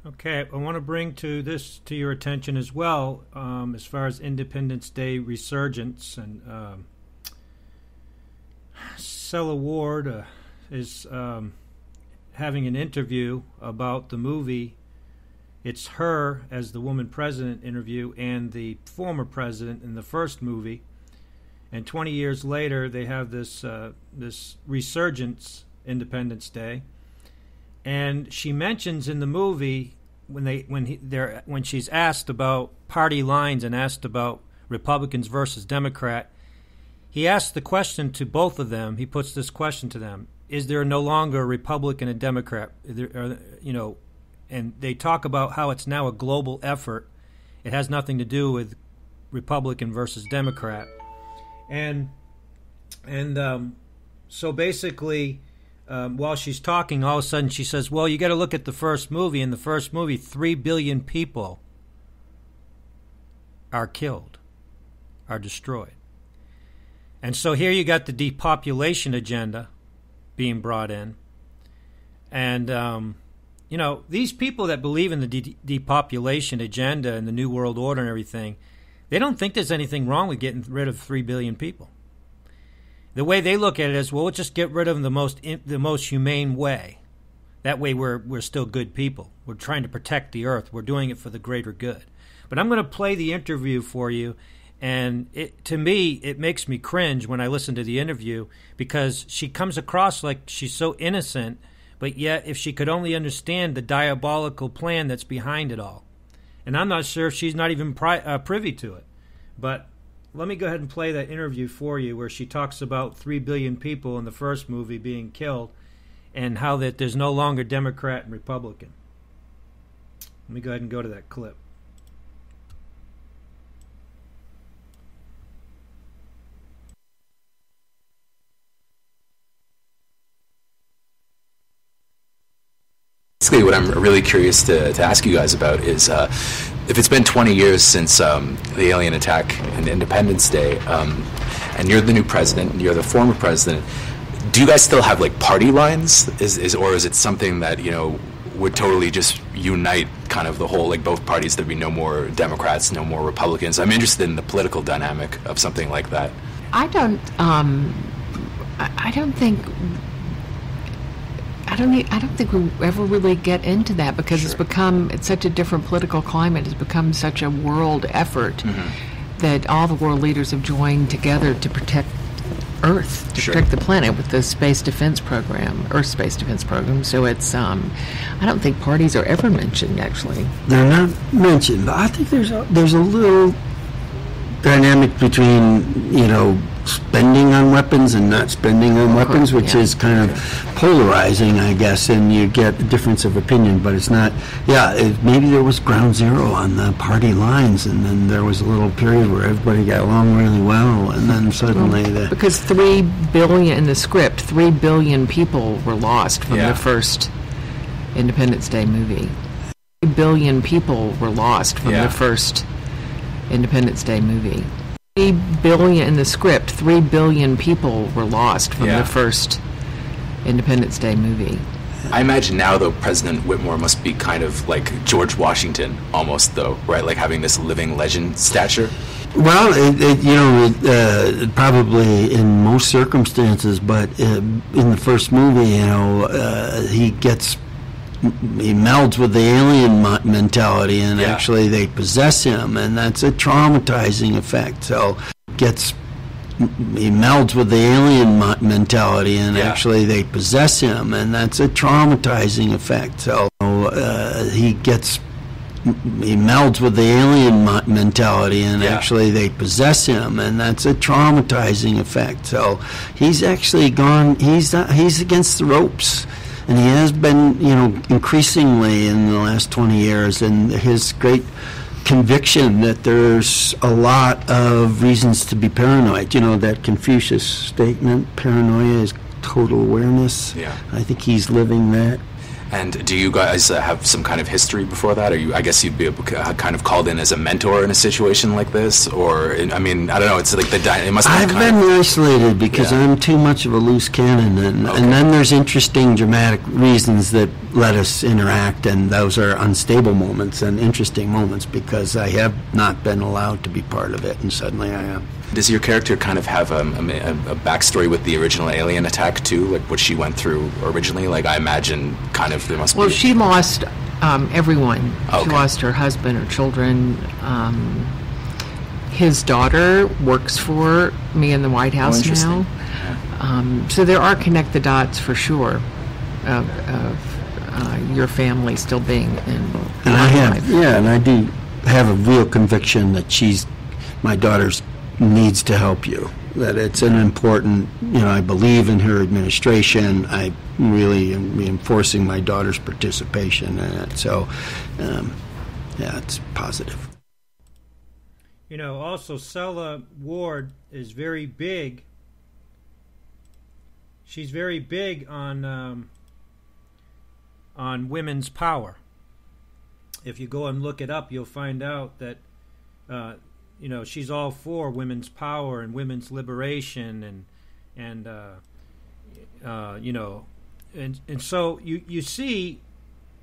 Okay, I want to bring to your attention as well, as far as Independence Day resurgence, and Cella Ward is having an interview about the movie. It's her as the woman president interview and the former president in the first movie. And 20 years later, they have this resurgence, Independence Day. And she mentions in the movie when she's asked about party lines and asked about Republicans versus Democrat, he asks the question to both of them. He puts this question to them: is there no longer a Republican and Democrat? And they talk about how it's now a global effort. It has nothing to do with Republican versus Democrat. And so basically, while she's talking, all of a sudden she says, well, you got to look at the first movie. In the first movie, 3 billion people are killed, are destroyed. And so here you got the depopulation agenda being brought in. And, these people that believe in the depopulation agenda and the New World Order and everything, they don't think there's anything wrong with getting rid of 3 billion people. The way they look at it is, well, we'll just get rid of them the most humane way. That way we're still good people. We're trying to protect the earth. We're doing it for the greater good. But I'm going to play the interview for you, and to me, it makes me cringe when I listen to the interview, because she comes across like she's so innocent, but yet if she could only understand the diabolical plan that's behind it all. And I'm not sure if she's not even privy to it. But let me go ahead and play that interview for you where she talks about 3 billion people in the first movie being killed and how that there's no longer Democrat and Republican. Let me go ahead and go to that clip. Basically, what I'm really curious to ask you guys about is if it's been 20 years since the alien attack and Independence Day, and you're the new president and you're the former president, do you guys still have like party lines? Or is it something that would totally just unite kind of the whole, like both parties? There'd be no more Democrats, no more Republicans. I'm interested in the political dynamic of something like that. I don't think we ever really get into that, because Sure. it's such a different political climate. It's become such a world effort that all the world leaders have joined together to protect Earth, to Sure. protect the planet with the Earth Space Defense Program. So it's, I don't think parties are ever mentioned, actually. They're not mentioned, but I think there's a little dynamic between, spending on weapons and not spending on weapons, which is kind of polarizing, I guess, and you get a difference of opinion, but it's not, maybe there was ground zero on the party lines, and then there was a little period where everybody got along really well, and then suddenly because 3 billion, in the script, 3 billion people were lost from the first Independence Day movie. 3 billion people were lost from the first Independence Day movie. 3 billion, in the script, 3 billion people were lost from the first Independence Day movie. I imagine now, though, President Whitmore must be kind of like George Washington, almost, though, right? Like having this living legend stature. Well, it probably in most circumstances, but in the first movie, he melds with the alien mentality, and actually they possess him, and that's a traumatizing effect. So he melds with the alien mentality, and actually they possess him, and that's a traumatizing effect. So he melds with the alien mentality, and actually they possess him, and that's a traumatizing effect. So he's actually gone. He's against the ropes. And he has been, increasingly in the last 20 years, and his great conviction that there's a lot of reasons to be paranoid. That Confucius statement, paranoia is total awareness. Yeah. I think he's living that. And do you guys have some kind of history before that? Or I guess you'd be kind of called in as a mentor in a situation like this? Or, I mean, I don't know, it's like it must be I've been isolated because I'm too much of a loose cannon. And then there's interesting, dramatic reasons that let us interact, and those are unstable moments and interesting moments because I have not been allowed to be part of it, and suddenly I am. Does your character kind of have a backstory with the original alien attack too, like what she went through originally? Like I imagine, kind of there must be. Well, she lost everyone. Okay. She lost her husband, her children. His daughter works for me in the White House now. So there are connect the dots for sure of your family still being in. And I have, and I do have a real conviction that my daughter's needs to help you, that it's an important, I believe in her administration. I really am reinforcing my daughter's participation in it. So, it's positive. Also Sela Ward is very big. She's very big on women's power. If you go and look it up, you'll find out that she's all for women's power and women's liberation, and so you see,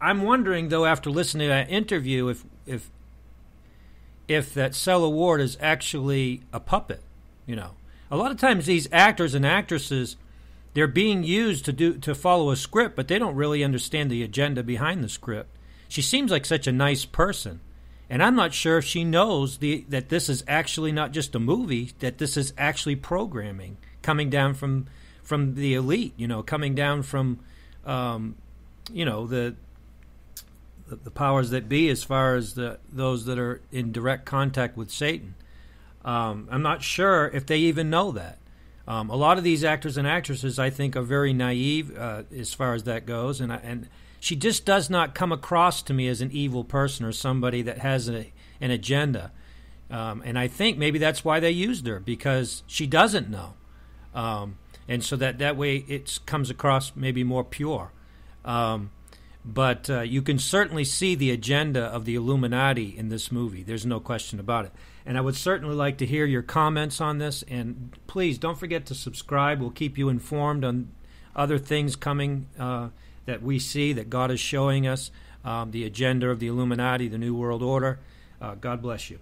I'm wondering though, after listening to that interview, if that Sela Ward is actually a puppet. A lot of times these actors and actresses, they're being used to follow a script, but they don't really understand the agenda behind the script. She seems like such a nice person. And I'm not sure if she knows that this is actually not just a movie, that this is actually programming coming down from the elite, coming down from, the powers that be, as far as those that are in direct contact with Satan. I'm not sure if they even know that. A lot of these actors and actresses, I think, are very naive as far as that goes, and she just does not come across to me as an evil person or somebody that has an agenda. And I think maybe that's why they used her, because she doesn't know. And so that way it comes across maybe more pure. But you can certainly see the agenda of the Illuminati in this movie. There's no question about it. And I would certainly like to hear your comments on this. And please don't forget to subscribe. We'll keep you informed on other things coming that we see, that God is showing us, the agenda of the Illuminati, the New World Order. God bless you.